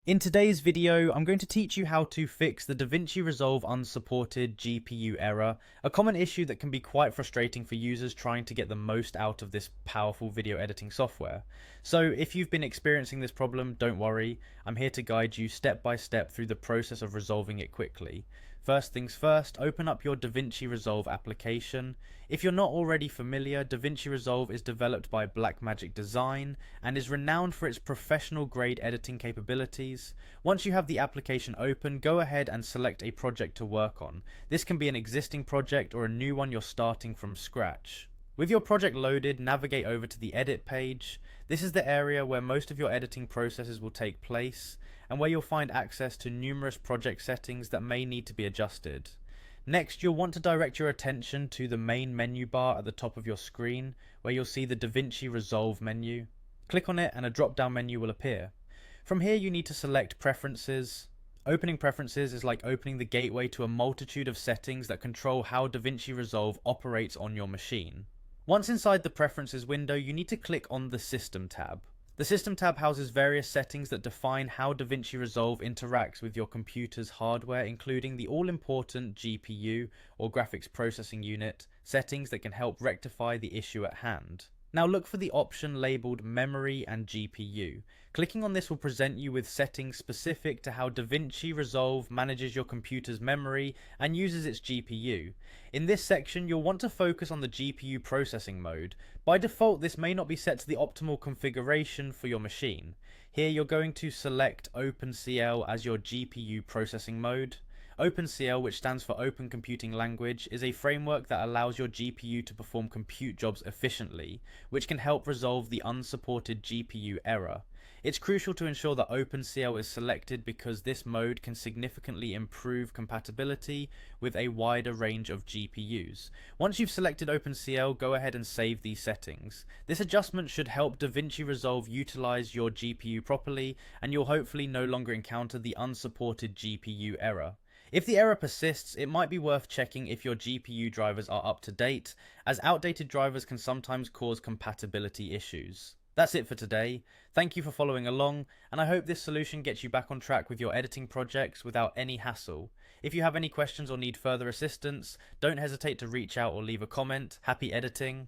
In today's video, I'm going to teach you how to fix the Davinci Resolve unsupported GPU error, a common issue that can be quite frustrating for users trying to get the most out of this powerful video editing software. So if you've been experiencing this problem, don't worry, I'm here to guide you step by step through the process of resolving it quickly. First things first, open up your Davinci Resolve application. If you're not already familiar, Davinci Resolve is developed by Blackmagic Design and is renowned for its professional grade editing capabilities. Once you have the application open, go ahead and select a project to work on. This can be an existing project or a new one you're starting from scratch. With your project loaded, navigate over to the edit page. This is the area where most of your editing processes will take place and where you'll find access to numerous project settings that may need to be adjusted. Next, you'll want to direct your attention to the main menu bar at the top of your screen where you'll see the Davinci Resolve menu. Click on it and a drop-down menu will appear. From here you need to select Preferences. Opening Preferences is like opening the gateway to a multitude of settings that control how Davinci Resolve operates on your machine. Once inside the Preferences window, you need to click on the System tab. The System tab houses various settings that define how Davinci Resolve interacts with your computer's hardware, including the all-important GPU or graphics processing unit settings that can help rectify the issue at hand. Now look for the option labelled Memory and GPU. Clicking on this will present you with settings specific to how Davinci Resolve manages your computer's memory and uses its GPU. In this section, you'll want to focus on the GPU processing mode. By default, this may not be set to the optimal configuration for your machine. Here you're going to select OpenCL as your GPU processing mode. OpenCL, which stands for Open Computing Language, is a framework that allows your GPU to perform compute jobs efficiently, which can help resolve the unsupported GPU error. It's crucial to ensure that OpenCL is selected because this mode can significantly improve compatibility with a wider range of GPUs. Once you've selected OpenCL, go ahead and save these settings. This adjustment should help Davinci Resolve utilize your GPU properly, and you'll hopefully no longer encounter the unsupported GPU error. If the error persists, it might be worth checking if your GPU drivers are up to date, as outdated drivers can sometimes cause compatibility issues. That's it for today. Thank you for following along, and I hope this solution gets you back on track with your editing projects without any hassle. If you have any questions or need further assistance, don't hesitate to reach out or leave a comment. Happy editing!